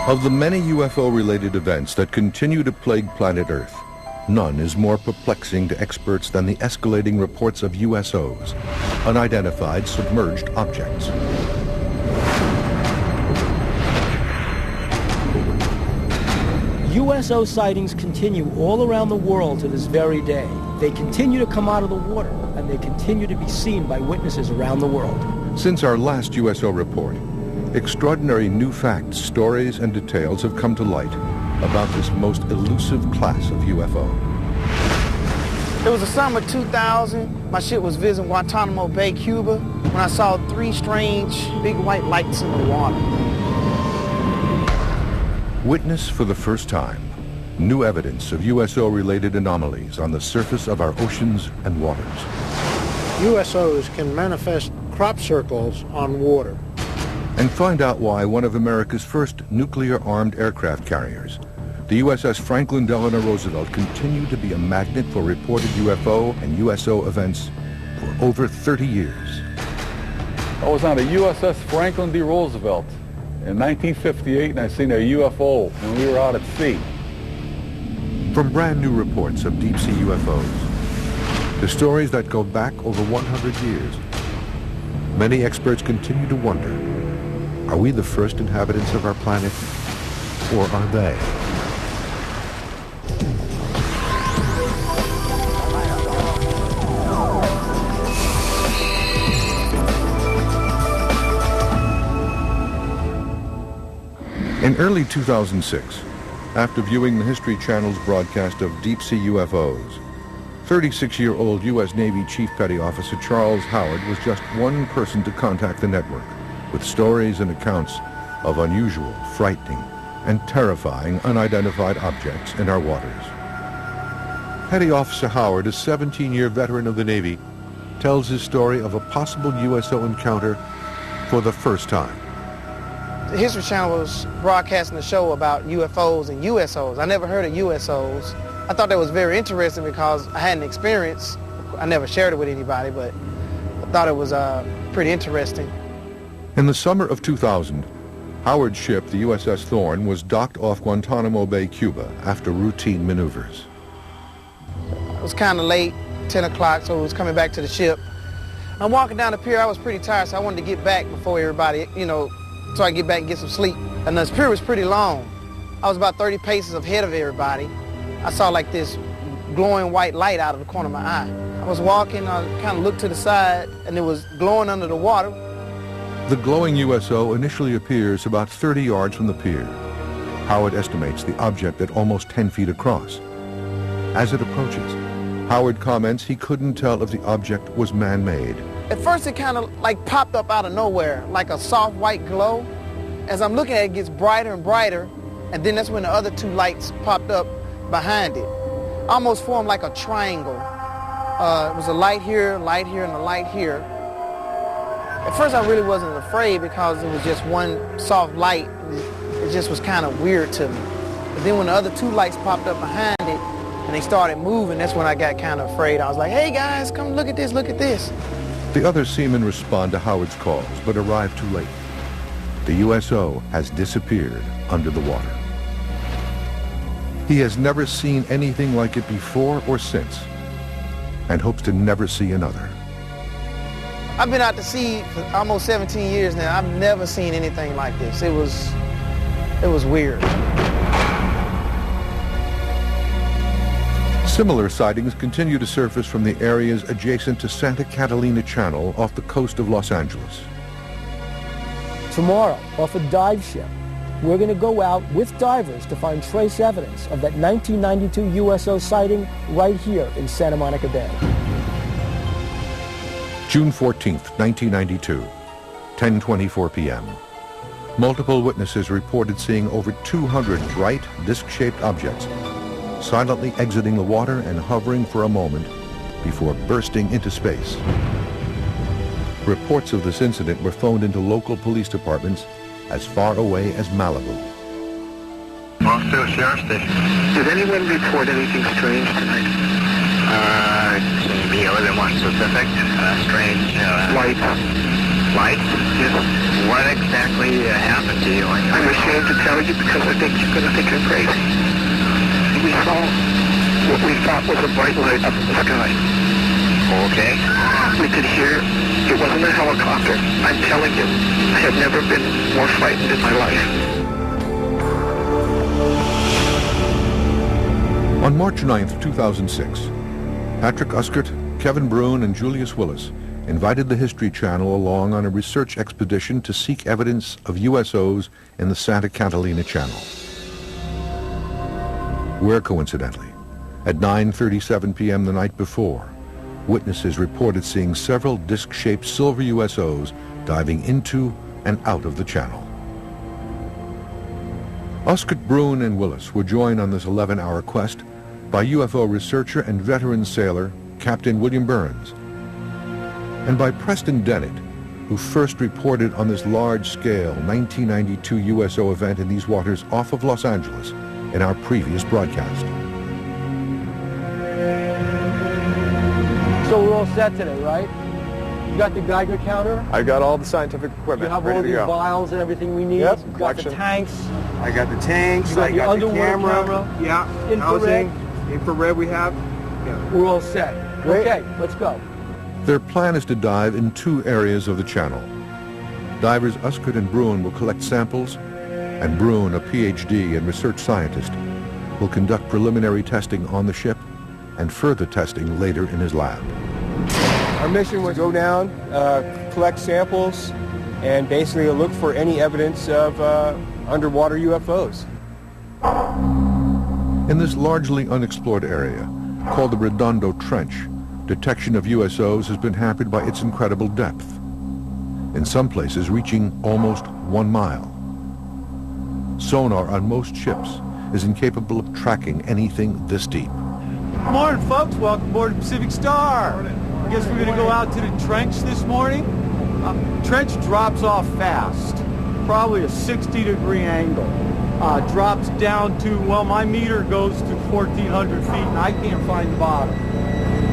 Of the many UFO-related events that continue to plague planet Earth, none is more perplexing to experts than the escalating reports of USOs, unidentified submerged objects. USO sightings continue all around the world to this very day. They continue to come out of the water, and they continue to be seen by witnesses around the world. Since our last USO report, extraordinary new facts, stories, and details have come to light about this most elusive class of UFO. It was the summer 2000. My ship was visiting Guantanamo Bay, Cuba, when I saw 3 strange big white lights in the water. Witness for the first time new evidence of USO-related anomalies on the surface of our oceans and waters. USOs can manifest crop circles on water. And find out why one of America's first nuclear-armed aircraft carriers, the USS Franklin Delano Roosevelt, continued to be a magnet for reported UFO and USO events for over 30 years. I was on a USS Franklin D. Roosevelt in 1958, and I seen a UFO when we were out at sea. From brand new reports of deep-sea UFOs to stories that go back over 100 years, many experts continue to wonder, are we the first inhabitants of our planet, or are they? In early 2006, after viewing the History Channel's broadcast of deep-sea UFOs, 36-year-old U.S. Navy Chief Petty Officer Charles Howard was just one person to contact the network with stories and accounts of unusual, frightening, and terrifying unidentified objects in our waters. Petty Officer Howard, a 17-year veteran of the Navy, tells his story of a possible USO encounter for the first time. The History Channel was broadcasting a show about UFOs and USOs. I never heard of USOs. I thought that was very interesting because I hadn't experienced. I never shared it with anybody, but I thought it was pretty interesting. In the summer of 2000, Howard's ship, the USS Thorn, was docked off Guantanamo Bay, Cuba, after routine maneuvers. It was kind of late, 10 o'clock, so I was coming back to the ship. I'm walking down the pier. I was pretty tired, so I wanted to get back before everybody, so I could get back and get some sleep. And the pier was pretty long. I was about 30 paces ahead of everybody. I saw like this glowing white light out of the corner of my eye. I was walking, I kind of looked to the side, and it was glowing under the water. The glowing USO initially appears about 30 yards from the pier. Howard estimates the object at almost 10 feet across. As it approaches, Howard comments he couldn't tell if the object was man-made. At first it kind of like popped up out of nowhere, like a soft white glow. As I'm looking at it, it gets brighter and brighter, and then that's when the other 2 lights popped up behind it. Almost formed like a triangle. It was a light here, and a light here. At first I really wasn't afraid because it was just one soft light. It just was kind of weird to me. But then when the other 2 lights popped up behind it and they started moving, that's when I got kind of afraid. I was like, hey guys, come look at this, look at this. The other seamen respond to Howard's calls, but arrive too late. The USO has disappeared under the water. He has never seen anything like it before or since, and hopes to never see another. I've been out to sea for almost 17 years now. I've never seen anything like this. It was weird. Similar sightings continue to surface from the areas adjacent to Santa Catalina Channel off the coast of Los Angeles. Tomorrow, off a dive ship, we're going to go out with divers to find trace evidence of that 1992 USO sighting right here in Santa Monica Bay. June 14th, 1992, 10:24 p.m. Multiple witnesses reported seeing over 200 bright, disc-shaped objects silently exiting the water and hovering for a moment before bursting into space. Reports of this incident were phoned into local police departments as far away as Malibu. Boston Sheriff Station. Did anyone report anything strange tonight? Maybe other than one specific. Strange. Lights. Lights? Yes. Were exactly happened to you? I'm ashamed to tell you because I think you're going to think I'm crazy. We saw what we thought was a bright light up in the sky. Okay. We could hear, it wasn't a helicopter. I'm telling you, I have never been more frightened in my life. On March 9th, 2006, Patrick Uskert, Kevin Brune, and Julius Willis invited the History Channel along on a research expedition to seek evidence of USOs in the Santa Catalina Channel. Where, coincidentally, at 9:37 p.m. the night before, witnesses reported seeing several disc-shaped silver USOs diving into and out of the channel. Uskert, Brune, and Willis were joined on this 11-hour quest by UFO researcher and veteran sailor Captain William Burns, and by Preston Dennett, who first reported on this large-scale 1992 USO event in these waters off of Los Angeles in our previous broadcast. So we're all set today, right? You got the Geiger counter? I got all the scientific You equipment have ready all to the go. vials and everything we need? Yep, You got the collection. tanks? I got the tanks, You got I the got the underwater camera. camera? Yeah, Infrared? housing, infrared we have. Yeah. We're all set. Great. Okay, let's go. Their plan is to dive in two areas of the channel. Divers Uskert and Brune will collect samples, and Brune, a PhD and research scientist, will conduct preliminary testing on the ship and further testing later in his lab. Our mission was go down, collect samples, and basically look for any evidence of underwater UFOs. In this largely unexplored area, called the Redondo Trench, detection of USOs has been hampered by its incredible depth, in some places reaching almost 1 mile. Sonar on most ships is incapable of tracking anything this deep. Good morning, folks. Welcome aboard the Pacific Star. I guess we're going to go out to the trench this morning. Trench drops off fast, probably a 60-degree angle. Drops down to, well, my meter goes to 1,400 feet, and I can't find the bottom.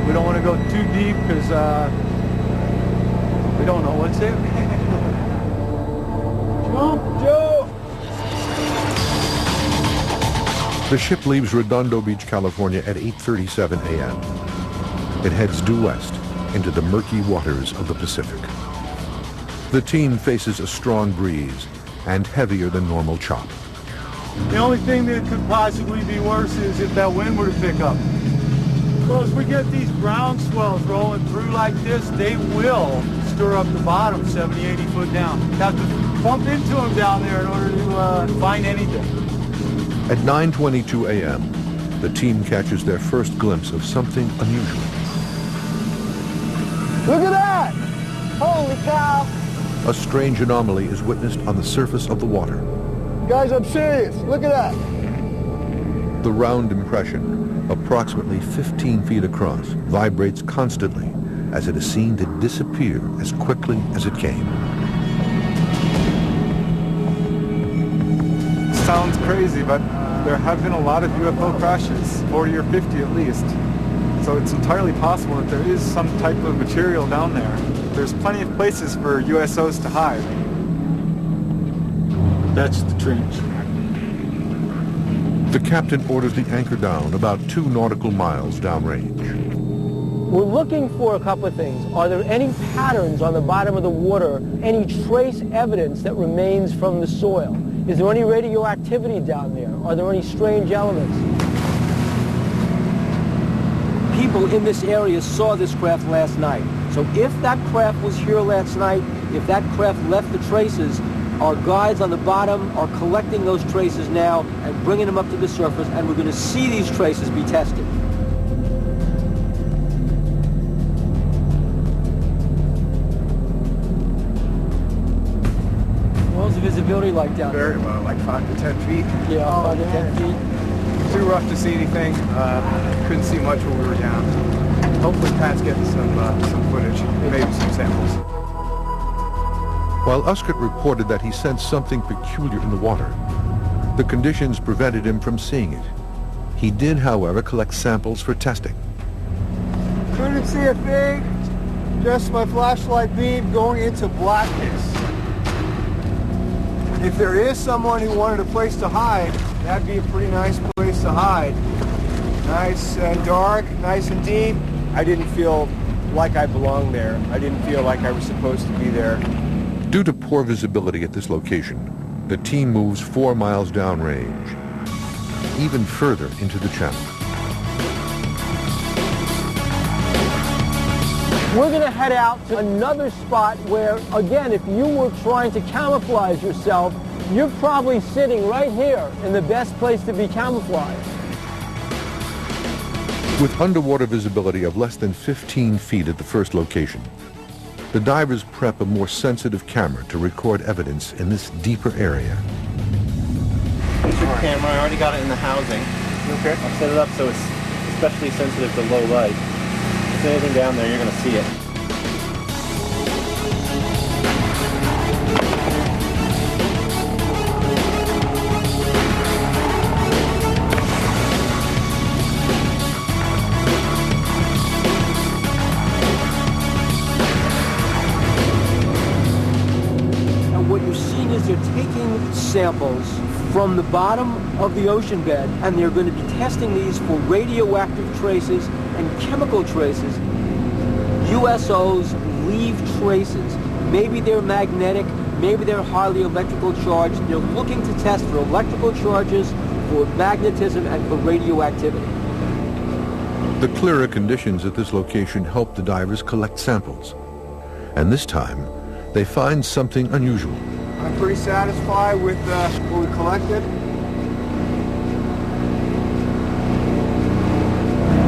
We don't want to go too deep because we don't know what's there. Jump, Joe! The ship leaves Redondo Beach, California at 8:37 a.m. It heads due west into the murky waters of the Pacific. The team faces a strong breeze and heavier than normal chop. The only thing that could possibly be worse is if that wind were to pick up. Well, as we get these ground swells rolling through like this, they will stir up the bottom 70, 80 foot down. Have to bump into them down there in order to find anything. At 9:22 a.m., the team catches their first glimpse of something unusual. Look at that! Holy cow! A strange anomaly is witnessed on the surface of the water. Guys, I'm serious. Look at that. The round impression, approximately 15 feet across, vibrates constantly as it is seen to disappear as quickly as it came. Sounds crazy, but there have been a lot of UFO crashes, 40 or 50 at least. So it's entirely possible that there is some type of material down there. There's plenty of places for USOs to hide. That's the trench. The captain orders the anchor down about 2 nautical miles downrange. We're looking for a couple of things. Are there any patterns on the bottom of the water, any trace evidence that remains from the soil? Is there any radioactivity down there? Are there any strange elements? People in this area saw this craft last night. So if that craft was here last night, if that craft left the traces, our guides on the bottom are collecting those traces now and bringing them up to the surface, and we're going to see these traces be tested. What's the visibility like down there? Very low, like 5 to 10 feet. Yeah, 5 to 10 feet. Too rough to see anything. Couldn't see much when we were down. Hopefully Pat's getting some footage, maybe some samples. While Uskert reported that he sensed something peculiar in the water, the conditions prevented him from seeing it. He did, however, collect samples for testing. Couldn't see a thing, just my flashlight beam going into blackness. If there is someone who wanted a place to hide, that'd be a pretty nice place to hide. Nice and dark, nice and deep. I didn't feel like I belonged there. I didn't feel like I was supposed to be there. Due to poor visibility at this location, the team moves 4 miles downrange, even further into the channel. We're going to head out to another spot where, again, if you were trying to camouflage yourself, you're probably sitting right here in the best place to be camouflaged. With underwater visibility of less than 15 feet at the first location, the divers prep a more sensitive camera to record evidence in this deeper area. Here's your camera. I already got it in the housing. Okay. I've set it up so it's especially sensitive to low light. If there's anything down there, you're going to see it. And what you're seeing is they're taking samples from the bottom of the ocean bed, and they're going to be testing these for radioactive traces and chemical traces. USOs leave traces. Maybe they're magnetic, maybe they're highly electrical charged. They're looking to test for electrical charges, for magnetism, and for radioactivity. The clearer conditions at this location help the divers collect samples. And this time, they find something unusual. I'm pretty satisfied with what we collected.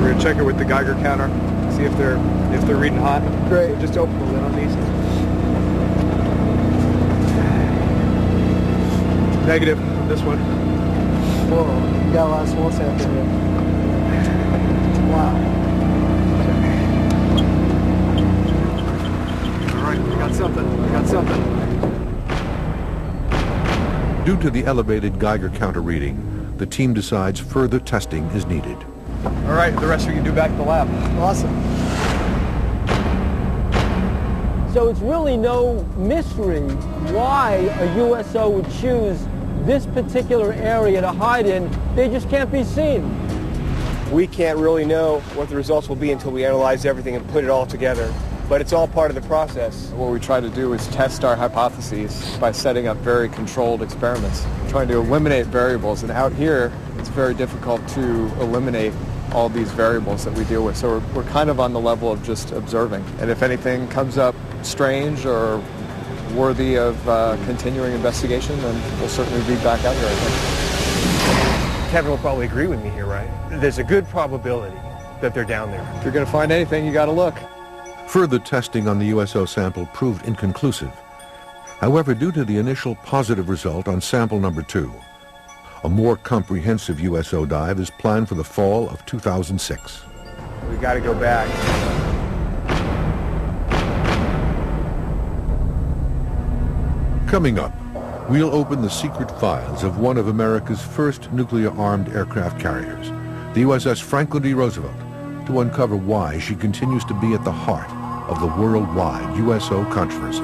We're gonna check it with the Geiger counter, see if they're reading hot. Great. So just open the lid on these. Negative on this one. Whoa, you got a lot of small samples here. Wow. All right, we got something. We got something. Due to the elevated Geiger counter reading, the team decides further testing is needed. All right, the rest we can do back at the lab. Awesome. So it's really no mystery why a USO would choose this particular area to hide in. They just can't be seen. We can't really know what the results will be until we analyze everything and put it all together. But it's all part of the process. What we try to do is test our hypotheses by setting up very controlled experiments, trying to eliminate variables. And out here, it's very difficult to eliminate all these variables that we deal with. So we're kind of on the level of just observing. And if anything comes up strange or worthy of continuing investigation, then we'll certainly be back out here, I think. Kevin will probably agree with me here, right? There's a good probability that they're down there. If you're going to find anything, you got to look. Further testing on the USO sample proved inconclusive. However, due to the initial positive result on sample number 2, a more comprehensive USO dive is planned for the fall of 2006. We got to go back. Coming up, we'll open the secret files of one of America's first nuclear-armed aircraft carriers, the USS Franklin D. Roosevelt, to uncover why she continues to be at the heart of the worldwide USO controversy.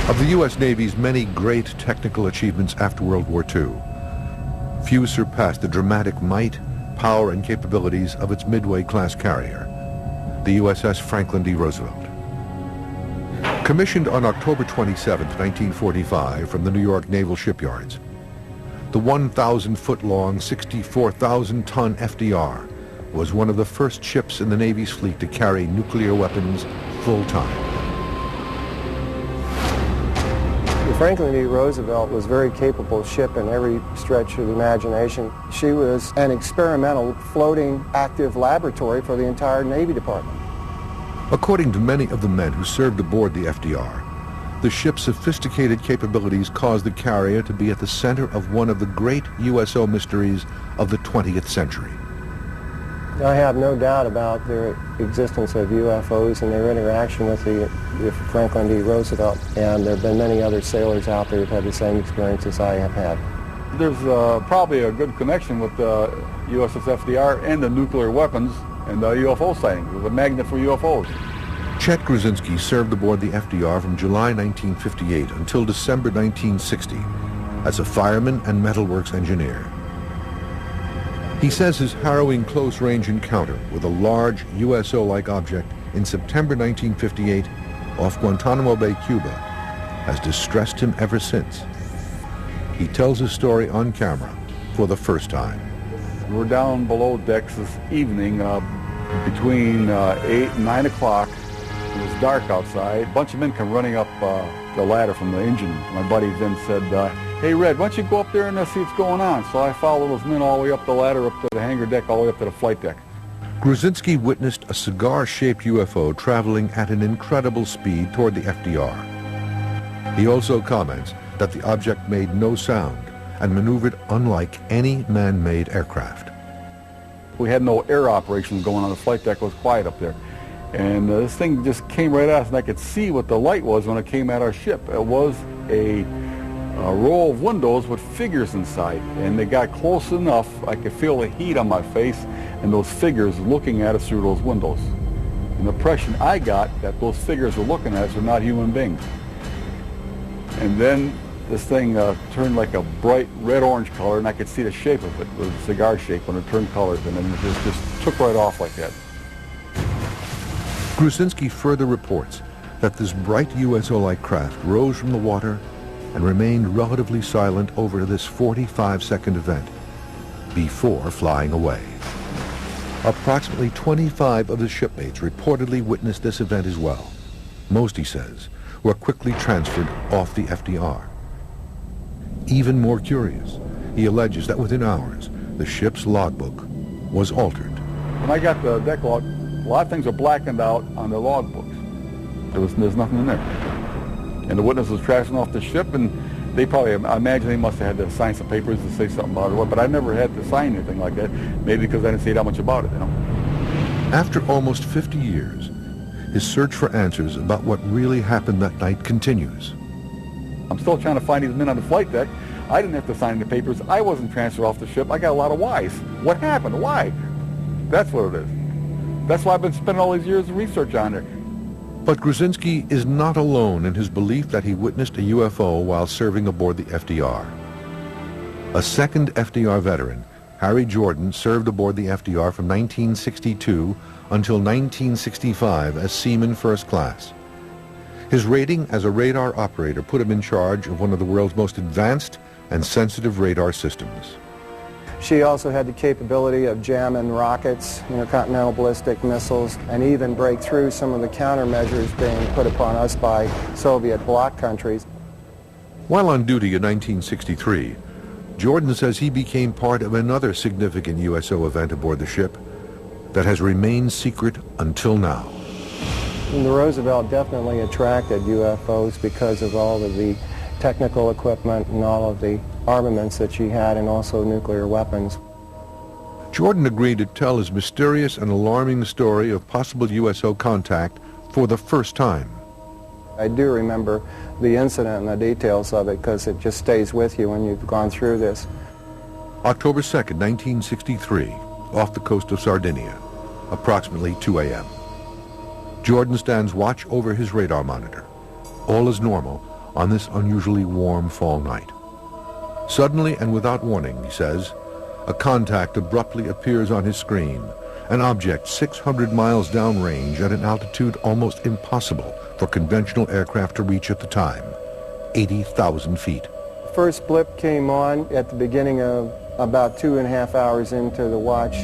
Of the U.S. Navy's many great technical achievements after World War II, few surpassed the dramatic might, power, and capabilities of its Midway-class carrier, the USS Franklin D. Roosevelt. Commissioned on October 27, 1945 from the New York Naval Shipyards, the 1,000-foot-long, 64,000-ton FDR was one of the first ships in the Navy's fleet to carry nuclear weapons full-time. The Franklin D. Roosevelt was a very capable ship in every stretch of the imagination. She was an experimental floating active laboratory for the entire Navy Department. According to many of the men who served aboard the FDR, the ship's sophisticated capabilities caused the carrier to be at the center of one of the great USO mysteries of the 20th century. I have no doubt about the existence of UFOs and their interaction with the Franklin D. Roosevelt, and there have been many other sailors out there who've had the same experience as I have had. There's probably a good connection with the USS FDR and the nuclear weapons and the UFO sightings. It was a magnet for UFOs. Chet Grudzinski served aboard the FDR from July 1958 until December 1960 as a fireman and metalworks engineer. He says his harrowing close-range encounter with a large USO-like object in September 1958 off Guantanamo Bay, Cuba, has distressed him ever since. He tells his story on camera for the first time. We're down below decks this evening between 8 and 9 o'clock. It was dark outside. A bunch of men come running up the ladder from the engine. My buddy then said, hey, Red, why don't you go up there and see what's going on? So I followed those men all the way up the ladder, up to the hangar deck, all the way up to the flight deck. Grudzinski witnessed a cigar-shaped UFO traveling at an incredible speed toward the FDR. He also comments that the object made no sound and maneuvered unlike any man-made aircraft. We had no air operations going on. The flight deck was quiet up there. And this thing just came right at us, and I could see what the light was when it came at our ship. It was a row of windows with figures inside, and they got close enough I could feel the heat on my face and those figures looking at us through those windows. And the impression I got that those figures were looking at us were not human beings. And then this thing turned like a bright red-orange color, and I could see the shape of it. It was a cigar shape when it turned colors, and then it just took right off like that. Grudzinski further reports that this bright USO-like craft rose from the water and remained relatively silent over this 45-second event before flying away. Approximately 25 of the shipmates reportedly witnessed this event as well. Most, he says, were quickly transferred off the FDR. Even more curious, he alleges that within hours, the ship's logbook was altered. When I got the deck log, a lot of things were blackened out on the logbooks. There's nothing in there. And the witness was trashing off the ship, and they probably, I imagine they must have had to sign some papers to say something about it, but I never had to sign anything like that, maybe because I didn't say that much about it, you know. After almost 50 years, his search for answers about what really happened that night continues. I'm still trying to find these men on the flight deck. I didn't have to sign the papers. I wasn't transferred off the ship. I got a lot of whys. What happened? Why? That's what it is. That's why I've been spending all these years of research on it. But Grudzinski is not alone in his belief that he witnessed a UFO while serving aboard the FDR. A second FDR veteran, Harry Jordan, served aboard the FDR from 1962 until 1965 as Seaman First Class. His rating as a radar operator put him in charge of one of the world's most advanced and sensitive radar systems. She also had the capability of jamming rockets, intercontinental ballistic missiles, and even break through some of the countermeasures being put upon us by Soviet bloc countries. While on duty in 1963, Jordan says he became part of another significant USO event aboard the ship that has remained secret until now. And the Roosevelt definitely attracted UFOs because of all of the technical equipment and all of the armaments that she had, and also nuclear weapons. Jordan agreed to tell his mysterious and alarming story of possible USO contact for the first time. I do remember the incident and the details of it because it just stays with you when you've gone through this. October 2nd, 1963, off the coast of Sardinia, approximately 2 a.m. Jordan stands watch over his radar monitor. All is normal on this unusually warm fall night. Suddenly and without warning, he says, a contact abruptly appears on his screen, an object 600 miles downrange at an altitude almost impossible for conventional aircraft to reach at the time, 80,000 feet. The first blip came on at the beginning of about 2.5 hours into the watch.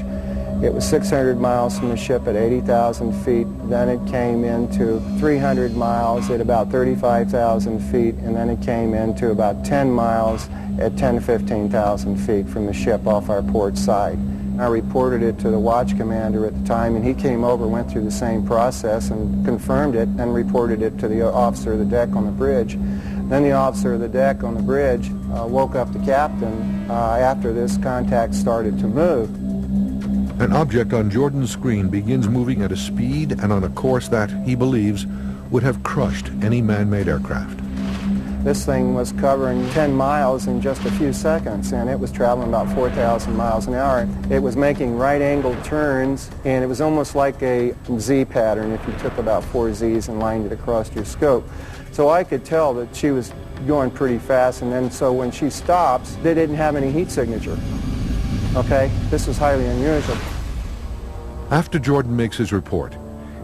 It was 600 miles from the ship at 80,000 feet. Then it came into 300 miles at about 35,000 feet, and then it came into about 10 miles at 10 to 15,000 feet from the ship off our port side. I reported it to the watch commander at the time, and he came over, went through the same process and confirmed it, and reported it to the officer of the deck on the bridge. Then the officer of the deck on the bridge woke up the captain after this contact started to move. An object on Jordan's screen begins moving at a speed and on a course that, he believes, would have crushed any man-made aircraft. This thing was covering 10 miles in just a few seconds, and it was traveling about 4,000 miles an hour. It was making right-angled turns, and it was almost like a Z pattern if you took about 4 Zs and lined it across your scope. So I could tell that she was going pretty fast, and then so when she stops, they didn't have any heat signature. Okay? This was highly unusual. After Jordan makes his report,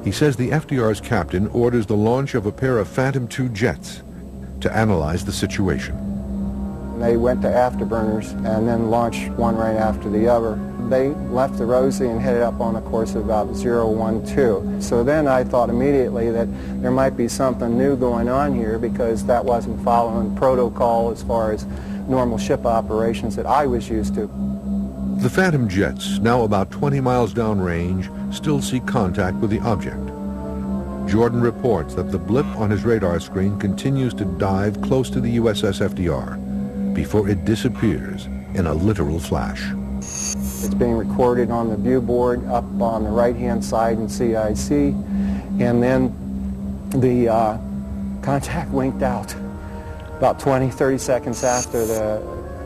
he says the FDR's captain orders the launch of a pair of Phantom II jets to analyze the situation. They went to afterburners and then launched one right after the other. They left the Rosie and headed up on a course of about 012. So then I thought immediately that there might be something new going on here because that wasn't following protocol as far as normal ship operations that I was used to. The Phantom jets, now about 20 miles downrange, still see contact with the object. Jordan reports that the blip on his radar screen continues to dive close to the USS FDR before it disappears in a literal flash. It's being recorded on the view board up on the right-hand side in CIC, and then the contact winked out about 20, 30 seconds after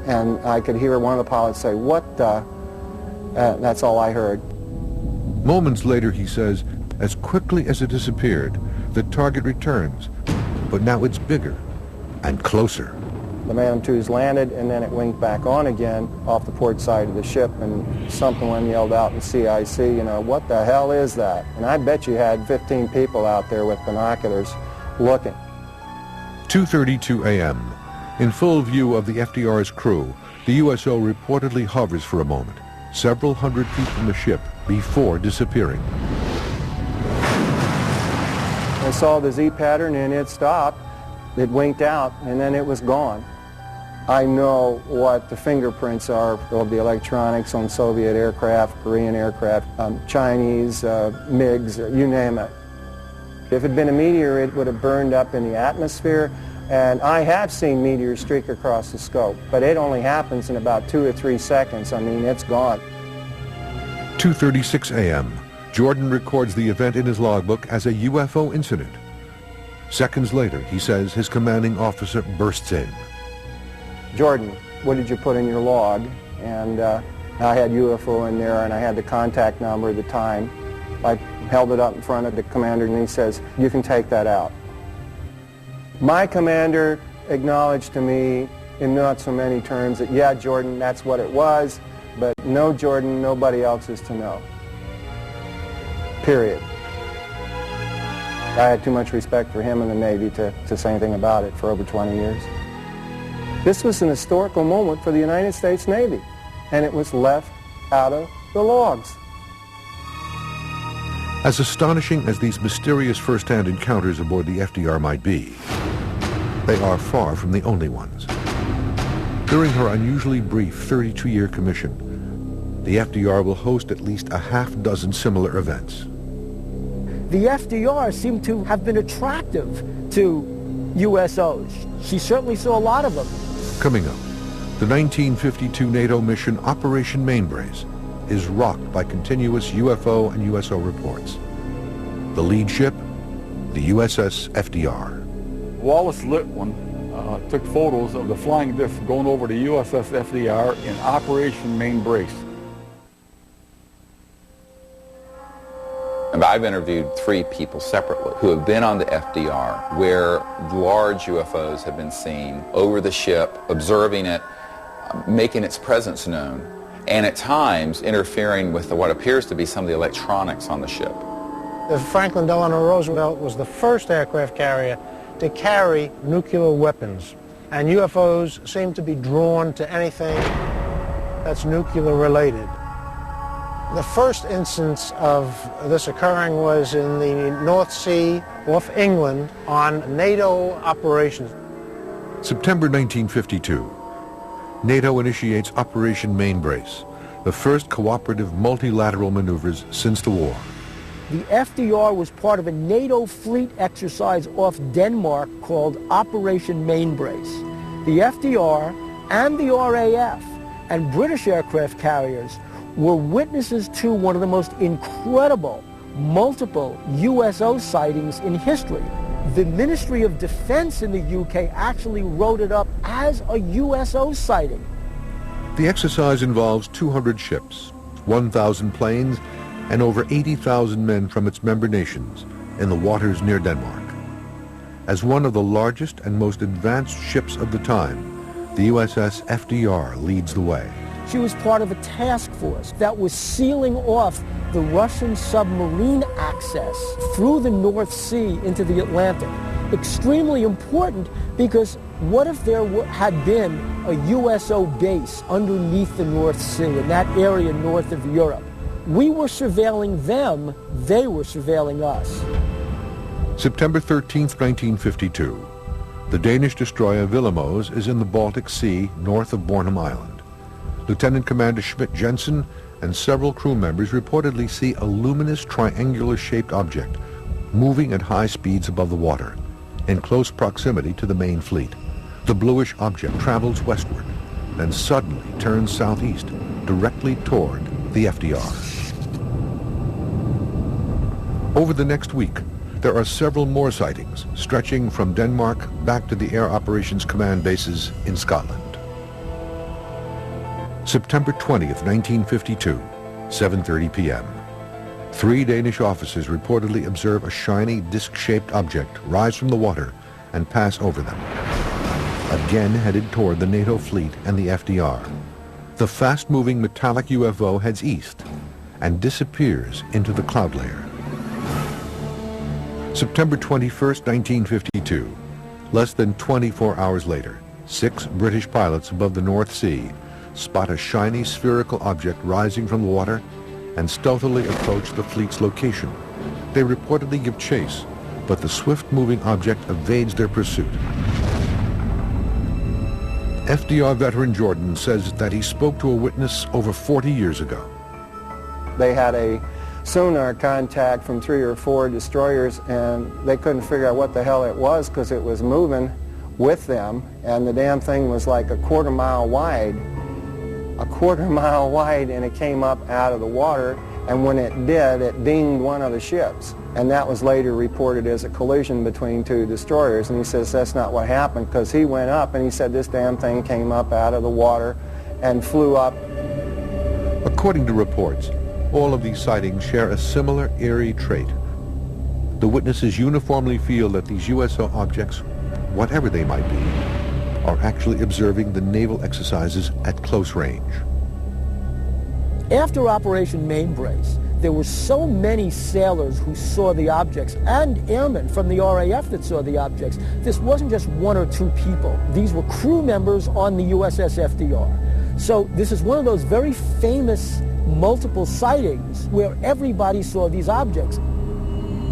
and I could hear one of the pilots say, "What the?" That's all I heard. Moments later, he says, as quickly as it disappeared, the target returns, but now it's bigger and closer. The Phantom II's landed, and then it winked back on again off the port side of the ship, and someone yelled out in CIC, you know, "What the hell is that?" And I bet you had 15 people out there with binoculars looking. 2:32 a.m. In full view of the FDR's crew, the USO reportedly hovers for a moment, several hundred feet from the ship, before disappearing. I saw the Z pattern and it stopped. It winked out and then it was gone. I know what the fingerprints are of the electronics on Soviet aircraft, Korean aircraft, Chinese, MiGs, you name it. If it had been a meteor, it would have burned up in the atmosphere. And I have seen meteors streak across the scope, but it only happens in about 2 or 3 seconds. I mean, it's gone. 2:36 a.m. Jordan records the event in his logbook as a UFO incident. Seconds later, he says his commanding officer bursts in. "Jordan, what did you put in your log?" And I had UFO in there, and I had the contact number at the time. I held it up in front of the commander, and he says, "You can take that out." My commander acknowledged to me in not so many terms that, "Yeah, Jordan, that's what it was, but no, Jordan, nobody else is to know." Period. I had too much respect for him in the Navy to say anything about it for over 20 years. This was an historical moment for the United States Navy, and it was left out of the logs. As astonishing as these mysterious first-hand encounters aboard the FDR might be, they are far from the only ones. During her unusually brief 32-year commission, the FDR will host at least a half-dozen similar events. The FDR seemed to have been attractive to USOs. She certainly saw a lot of them. Coming up, the 1952 NATO mission Operation Mainbrace is rocked by continuous UFO and USO reports. The lead ship, the USS FDR. Wallace Litwin took photos of the flying disc going over the USS FDR in Operation Mainbrace. I've interviewed 3 people separately who have been on the FDR where large UFOs have been seen over the ship, observing it, making its presence known, and at times interfering with what appears to be some of the electronics on the ship. The Franklin Delano Roosevelt was the first aircraft carrier to carry nuclear weapons, and UFOs seem to be drawn to anything that's nuclear related. The first instance of this occurring was in the North Sea off England on NATO operations. September 1952. NATO initiates Operation Mainbrace, the first cooperative multilateral maneuvers since the war. The FDR was part of a NATO fleet exercise off Denmark called Operation Mainbrace. The FDR and the RAF and British aircraft carriers were witnesses to one of the most incredible multiple USO sightings in history. The Ministry of Defense in the UK actually wrote it up as a USO sighting. The exercise involves 200 ships, 1,000 planes, and over 80,000 men from its member nations in the waters near Denmark. As one of the largest and most advanced ships of the time, the USS FDR leads the way. She was part of a task force that was sealing off the Russian submarine access through the North Sea into the Atlantic. Extremely important because what if there had been a USO base underneath the North Sea in that area north of Europe? We were surveilling them, they were surveilling us. September 13th, 1952. The Danish destroyer Willemoes is in the Baltic Sea north of Bornholm Island. Lieutenant Commander Schmidt-Jensen and several crew members reportedly see a luminous triangular-shaped object moving at high speeds above the water, in close proximity to the main fleet. The bluish object travels westward, then suddenly turns southeast, directly toward the FDR. Over the next week, there are several more sightings, stretching from Denmark back to the Air Operations Command bases in Scotland. September 20th, 1952, 7:30 p.m. 3 Danish officers reportedly observe a shiny disc-shaped object rise from the water and pass over them, again headed toward the NATO fleet and the FDR. The fast-moving metallic UFO heads east and disappears into the cloud layer. September 21st, 1952. Less than 24 hours later, 6 British pilots above the North Sea spot a shiny spherical object rising from the water and stealthily approach the fleet's location. They reportedly give chase, but the swift-moving object evades their pursuit. FDR veteran Jordan says that he spoke to a witness over 40 years ago. They had a sonar contact from 3 or 4 destroyers, and they couldn't figure out what the hell it was because it was moving with them, and the damn thing was like a quarter mile wide, and it came up out of the water, and when it did, it dinged one of the ships, and that was later reported as a collision between 2 destroyers. And he says that's not what happened, because he went up and he said this damn thing came up out of the water and flew up. According to reports, all of these sightings share a similar eerie trait. The witnesses uniformly feel that these USO objects, whatever they might be, are actually observing the naval exercises at close range. After Operation Mainbrace, there were so many sailors who saw the objects and airmen from the RAF that saw the objects. This wasn't just 1 or 2 people. These were crew members on the USS FDR. So this is one of those very famous multiple sightings where everybody saw these objects.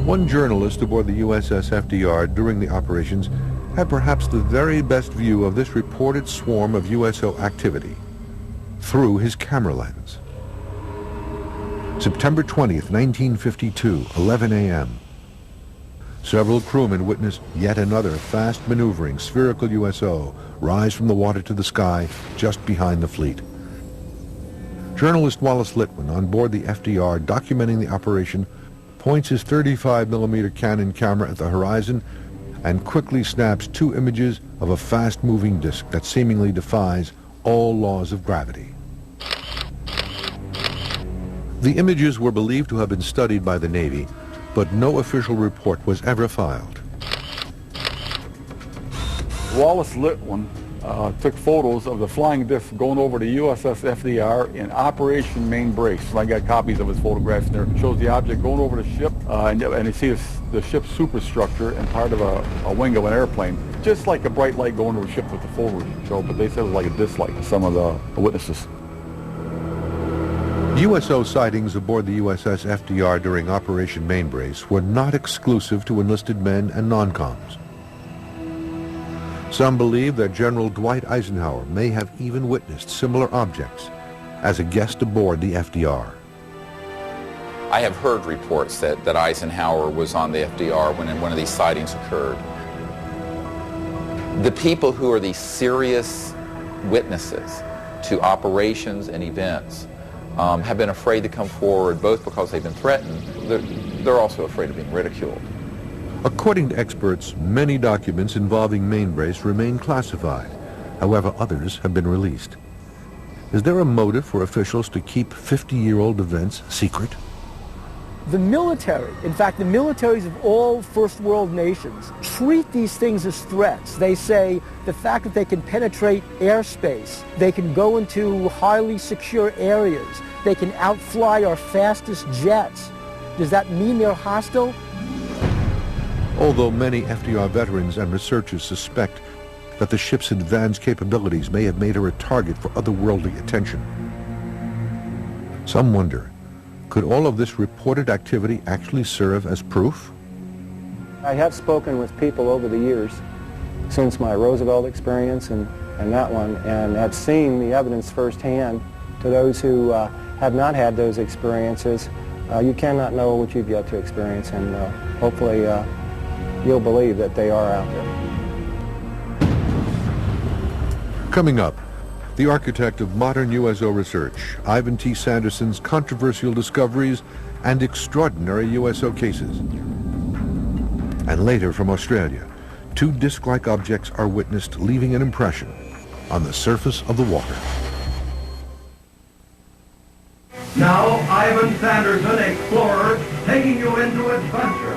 One journalist aboard the USS FDR during the operations had perhaps the very best view of this reported swarm of USO activity through his camera lens. September 20th, 1952, 11 a.m. Several crewmen witnessed yet another fast-maneuvering spherical USO rise from the water to the sky just behind the fleet. Journalist Wallace Litwin, on board the FDR documenting the operation, points his 35mm Canon camera at the horizon and quickly snaps 2 images of a fast-moving disk that seemingly defies all laws of gravity. The images were believed to have been studied by the Navy, but no official report was ever filed. Wallace Litwin took photos of the flying disc going over the USS FDR in Operation Mainbrace. And I got copies of his photographs there. It shows the object going over the ship, and you see the ship's superstructure and part of a wing of an airplane. Just like a bright light going over a ship with the photos show, but they said it was like a disc light, some of the witnesses. USO sightings aboard the USS FDR during Operation Mainbrace were not exclusive to enlisted men and non-coms. Some believe that General Dwight Eisenhower may have even witnessed similar objects as a guest aboard the FDR. I have heard reports that Eisenhower was on the FDR when one of these sightings occurred. The people who are the serious witnesses to operations and events have been afraid to come forward, both because they've been threatened, they're also afraid of being ridiculed. According to experts, many documents involving Mainbrace remain classified. However, others have been released. Is there a motive for officials to keep 50-year-old events secret? The military, in fact, the militaries of all first world nations treat these things as threats. They say the fact that they can penetrate airspace, they can go into highly secure areas, they can outfly our fastest jets. Does that mean they're hostile? Although many FDR veterans and researchers suspect that the ship's advanced capabilities may have made her a target for otherworldly attention, some wonder, could all of this reported activity actually serve as proof? I have spoken with people over the years since my Roosevelt experience and that one, and have seen the evidence firsthand. To those who have not had those experiences, you cannot know what you've yet to experience, and hopefully you'll believe that they are out there. Coming up, the architect of modern USO research, Ivan T. Sanderson's controversial discoveries and extraordinary USO cases. And later from Australia, two disc-like objects are witnessed leaving an impression on the surface of the water. Now, Ivan Sanderson, explorer, taking you into adventure.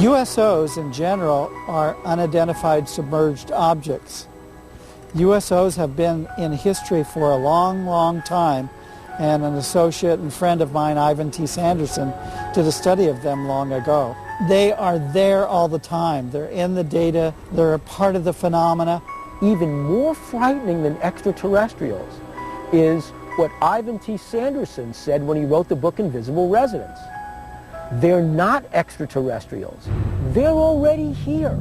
USOs in general are unidentified submerged objects. USOs have been in history for a long, long time, and an associate and friend of mine, Ivan T. Sanderson, did a study of them long ago. They are there all the time. They're in the data. They're a part of the phenomena. Even more frightening than extraterrestrials is what Ivan T. Sanderson said when he wrote the book Invisible Residents. They're not extraterrestrials. They're already here.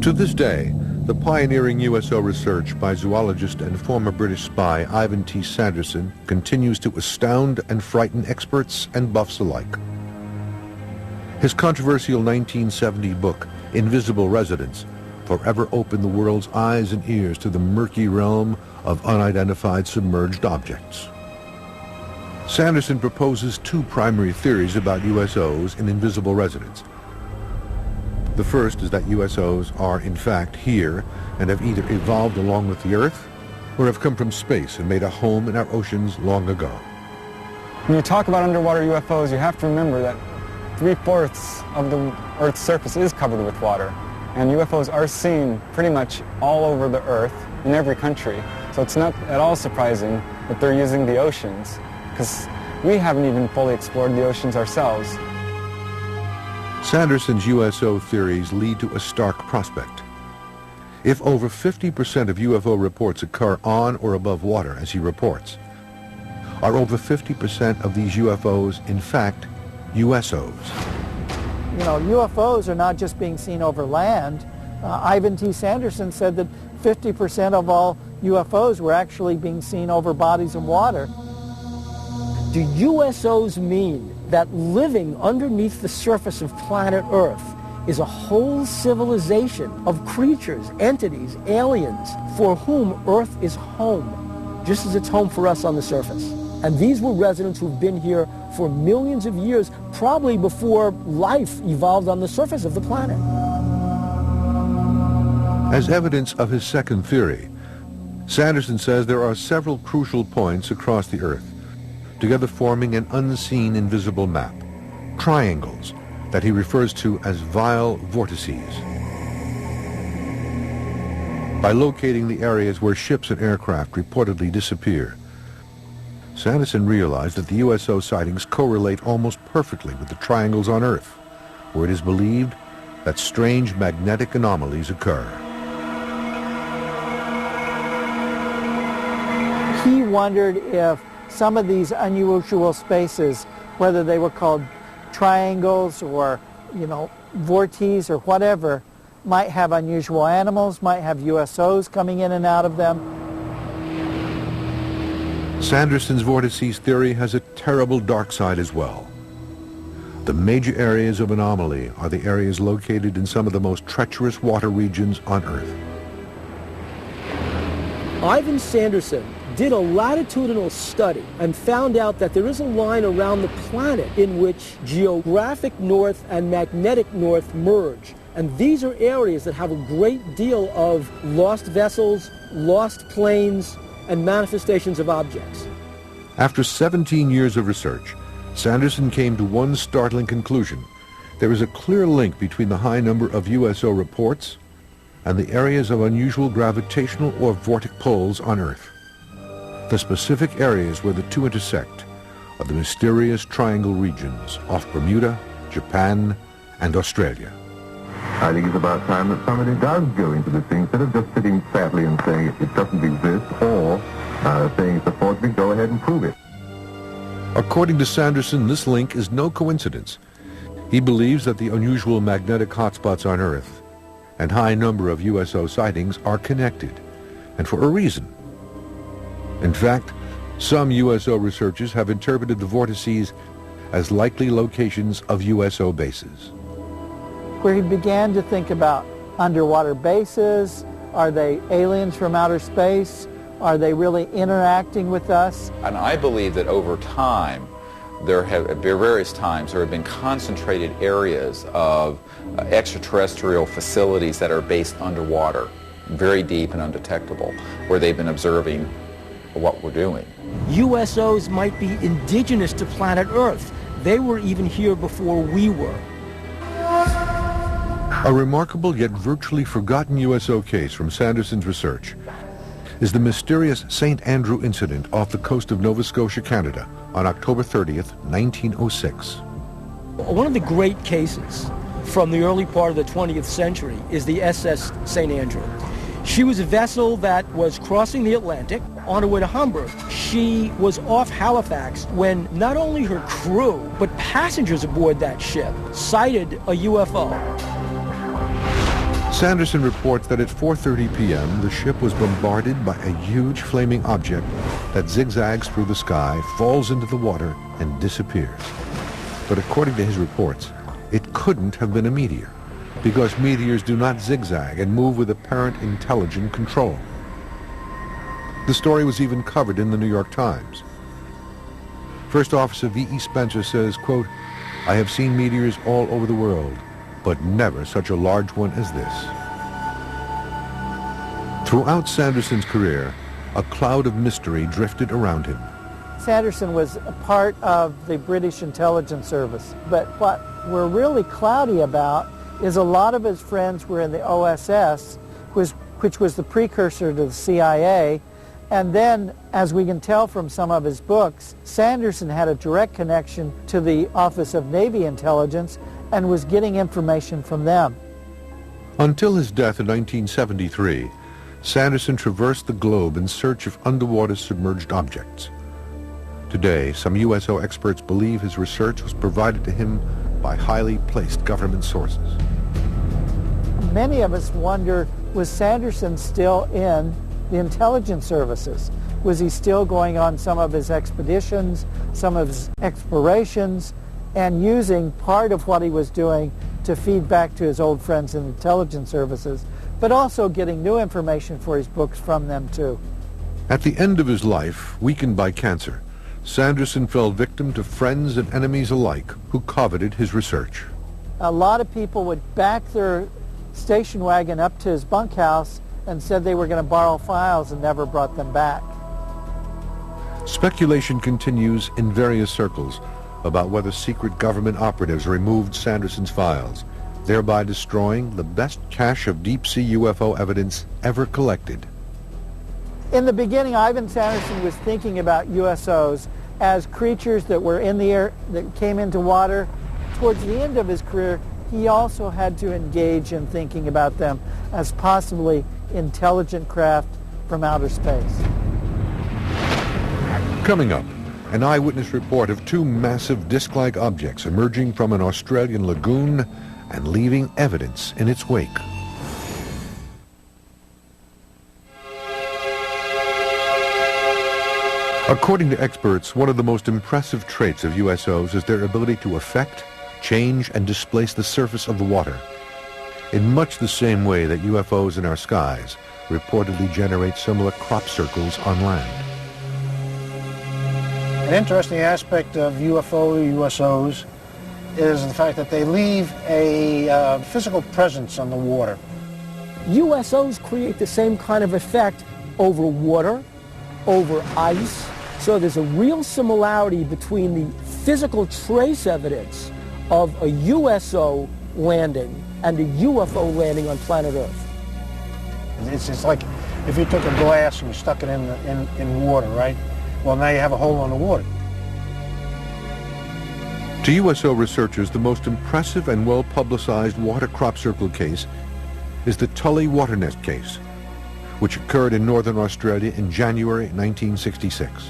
To this day, the pioneering USO research by zoologist and former British spy Ivan T. Sanderson continues to astound and frighten experts and buffs alike. His controversial 1970 book, Invisible Residents, forever opened the world's eyes and ears to the murky realm of unidentified submerged objects. Sanderson proposes two primary theories about USOs in Invisible Residents. The first is that USOs are in fact here and have either evolved along with the Earth or have come from space and made a home in our oceans long ago. When you talk about underwater UFOs, you have to remember that 3/4 of the Earth's surface is covered with water. And UFOs are seen pretty much all over the Earth, in every country. So it's not at all surprising that they're using the oceans, because we haven't even fully explored the oceans ourselves. Sanderson's USO theories lead to a stark prospect. If over 50% of UFO reports occur on or above water, as he reports, are over 50% of these UFOs in fact USOs? You know, UFOs are not just being seen over land. Ivan T. Sanderson said that 50% of all UFOs were actually being seen over bodies of water. Do USOs mean that living underneath the surface of planet Earth is a whole civilization of creatures, entities, aliens, for whom Earth is home, just as it's home for us on the surface? And these were residents who've been here for millions of years, probably before life evolved on the surface of the planet. As evidence of his second theory, Sanderson says there are several crucial points across the Earth, together forming an unseen invisible map, triangles that he refers to as vile vortices. By locating the areas where ships and aircraft reportedly disappear, Sanderson realized that the USO sightings correlate almost perfectly with the triangles on Earth, where it is believed that strange magnetic anomalies occur. He wondered if some of these unusual spaces, whether they were called triangles or, you know, vortices or whatever, might have unusual animals, might have USOs coming in and out of them. Sanderson's vortices theory has a terrible dark side as well. The major areas of anomaly are the areas located in some of the most treacherous water regions on Earth. Ivan Sanderson did a latitudinal study and found out that there is a line around the planet in which geographic north and magnetic north merge. And these are areas that have a great deal of lost vessels, lost planes, and manifestations of objects. After 17 years of research, Sanderson came to one startling conclusion. There is a clear link between the high number of USO reports and the areas of unusual gravitational or vortic poles on Earth. The specific areas where the two intersect are the mysterious triangle regions off Bermuda, Japan, and Australia. I think it's about time that somebody does go into this thing instead of just sitting sadly and saying it doesn't exist, or saying it's a forgery, go ahead and prove it. According to Sanderson, this link is no coincidence. He believes that the unusual magnetic hotspots on Earth and high number of USO sightings are connected, and for a reason. In fact, some USO researchers have interpreted the vortices as likely locations of USO bases. Where he began to think about underwater bases. Are they aliens from outer space? Are they really interacting with us? And I believe that over time, at various times, there have been concentrated areas of extraterrestrial facilities that are based underwater, very deep and undetectable, where they've been observing what we're doing. USOs might be indigenous to planet Earth. They were even here before we were. A remarkable yet virtually forgotten USO case from Sanderson's research is the mysterious St. Andrew incident off the coast of Nova Scotia, Canada, on October 30th, 1906. One of the great cases from the early part of the 20th century is the SS St. Andrew. She was a vessel that was crossing the Atlantic on her way to Hamburg. She was off Halifax when not only her crew, but passengers aboard that ship sighted a UFO. Sanderson reports that at 4:30 p.m. the ship was bombarded by a huge flaming object that zigzags through the sky, falls into the water, and disappears. But according to his reports, it couldn't have been a meteor, because meteors do not zigzag and move with apparent intelligent control. The story was even covered in the New York Times. First Officer V.E. Spencer says, quote, "I have seen meteors all over the world, but never such a large one as this." Throughout Sanderson's career, a cloud of mystery drifted around him. Sanderson was a part of the British intelligence service, but what we're really cloudy about is a lot of his friends were in the OSS, which was the precursor to the CIA, and then, as we can tell from some of his books, Sanderson had a direct connection to the Office of Navy Intelligence and was getting information from them. Until his death in 1973, Sanderson traversed the globe in search of underwater submerged objects. Today, some USO experts believe his research was provided to him by highly placed government sources. Many of us wonder, was Sanderson still in the intelligence services? Was he still going on some of his expeditions, some of his explorations, and using part of what he was doing to feed back to his old friends in intelligence services, but also getting new information for his books from them too? At the end of his life, weakened by cancer, Sanderson fell victim to friends and enemies alike who coveted his research. A lot of people would back their station wagon up to his bunkhouse and said they were going to borrow files and never brought them back. Speculation continues in various circles about whether secret government operatives removed Sanderson's files, thereby destroying the best cache of deep-sea UFO evidence ever collected. In the beginning, Ivan Sanderson was thinking about USOs as creatures that were in the air, that came into water. Towards the end of his career, he also had to engage in thinking about them as possibly intelligent craft from outer space. Coming up, an eyewitness report of two massive disc-like objects emerging from an Australian lagoon and leaving evidence in its wake. According to experts, one of the most impressive traits of USOs is their ability to affect, change, and displace the surface of the water, in much the same way that UFOs in our skies reportedly generate similar crop circles on land. An interesting aspect of USOs is the fact that they leave a physical presence on the water. USOs create the same kind of effect over water, over ice, so there's a real similarity between the physical trace evidence of a USO landing and a UFO landing on planet Earth. It's like if you took a glass and you stuck it in water, right? Well, now you have a hole on the water. To USO researchers, the most impressive and well-publicized water crop circle case is the Tully water nest case, which occurred in northern Australia in January 1966.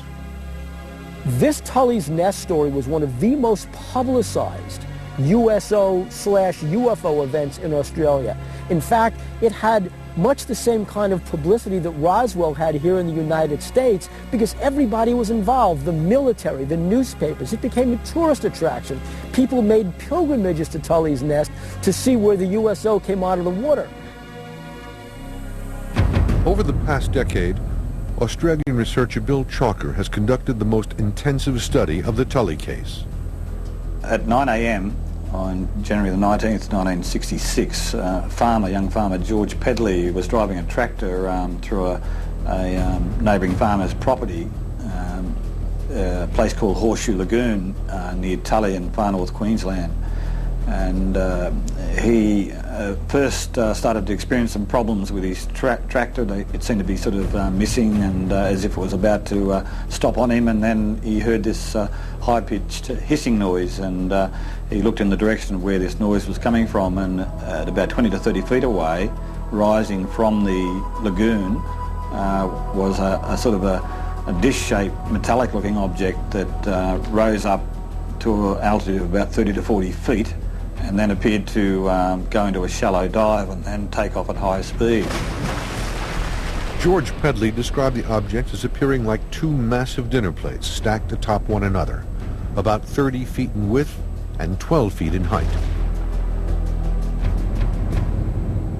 This Tully's Nest story was one of the most publicized USO/UFO events in Australia. In fact, it had much the same kind of publicity that Roswell had here in the United States because everybody was involved, the military, the newspapers. It became a tourist attraction. People made pilgrimages to Tully's Nest to see where the USO came out of the water. Over the past decade, Australian researcher Bill Chalker has conducted the most intensive study of the Tully case. At 9 a.m. on January the 19th, 1966, young farmer George Pedley was driving a tractor through a neighbouring farmer's property, a place called Horseshoe Lagoon near Tully in far north Queensland. And he first started to experience some problems with his tractor. It seemed to be sort of missing and as if it was about to stop on him, and then he heard this high-pitched hissing noise, and he looked in the direction of where this noise was coming from, and at about 20 to 30 feet away, rising from the lagoon, was a sort of a dish-shaped metallic-looking object that rose up to an altitude of about 30 to 40 feet, and then appeared to go into a shallow dive and then take off at high speed. George Pedley described the object as appearing like two massive dinner plates stacked atop one another, about 30 feet in width and 12 feet in height.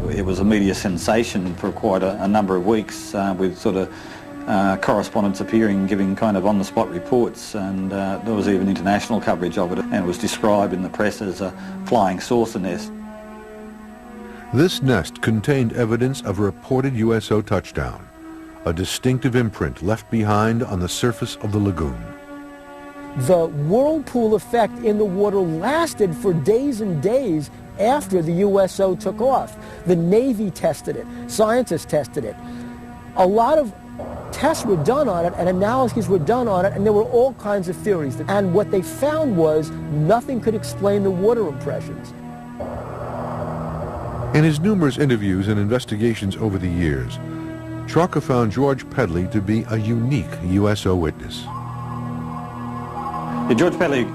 It was a media sensation for quite a number of weeks, with sort of correspondents appearing, giving kind of on-the-spot reports, and there was even international coverage of it, and it was described in the press as a flying saucer nest. This nest contained evidence of a reported USO touchdown, a distinctive imprint left behind on the surface of the lagoon. The whirlpool effect in the water lasted for days and days after the USO took off. The Navy tested it, scientists tested it. A lot of tests were done on it and analyses were done on it, and there were all kinds of theories. And what they found was nothing could explain the water impressions. In his numerous interviews and investigations over the years, Chalker found George Pedley to be a unique USO witness. Yeah, George Pedley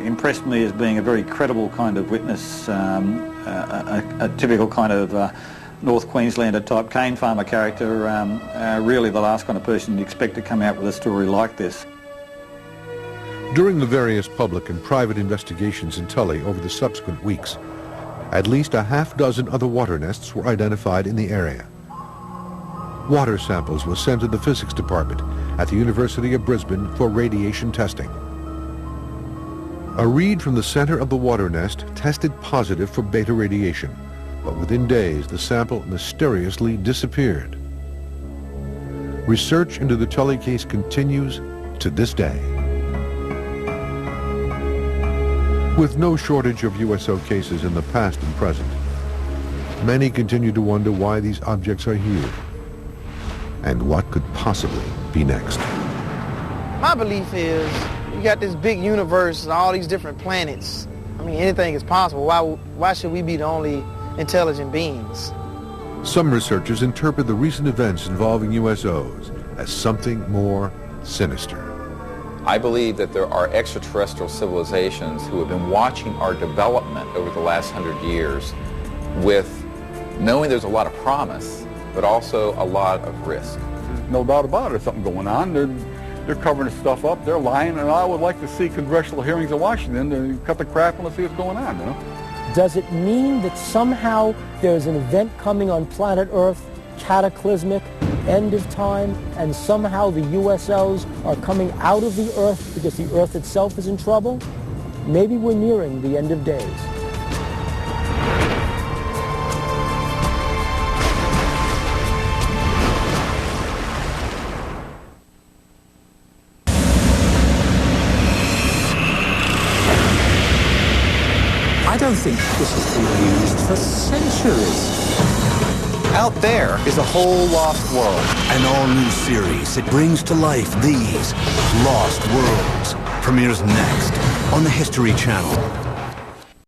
impressed me as being a very credible kind of witness, a typical kind of North Queenslander type cane farmer character, really the last kind of person you'd expect to come out with a story like this. During the various public and private investigations in Tully over the subsequent weeks, at least a half-dozen other water nests were identified in the area. Water samples were sent to the physics department at the University of Brisbane for radiation testing. A reed from the center of the water nest tested positive for beta radiation, but within days the sample mysteriously disappeared. Research into the Tully case continues to this day. With no shortage of USO cases in the past and present, many continue to wonder why these objects are here and what could possibly be next. My belief is you got this big universe and all these different planets. I mean, anything is possible. Why should we be the only intelligent beings? Some researchers interpret the recent events involving USOs as something more sinister. I believe that there are extraterrestrial civilizations who have been watching our development over the last 100 years with knowing there's a lot of promise, but also a lot of risk. There's no doubt about it. There's something going on. They're covering stuff up. They're lying, and I would like to see congressional hearings in Washington to cut the crap and let's see what's going on, you know? Does it mean that somehow there's an event coming on planet Earth, cataclysmic, end of time, and somehow the USOs are coming out of the Earth because the Earth itself is in trouble, maybe we're nearing the end of days. I don't think this has been used for centuries. Out there is a whole lost world. An all-new series that brings to life these lost worlds premieres next on the History Channel.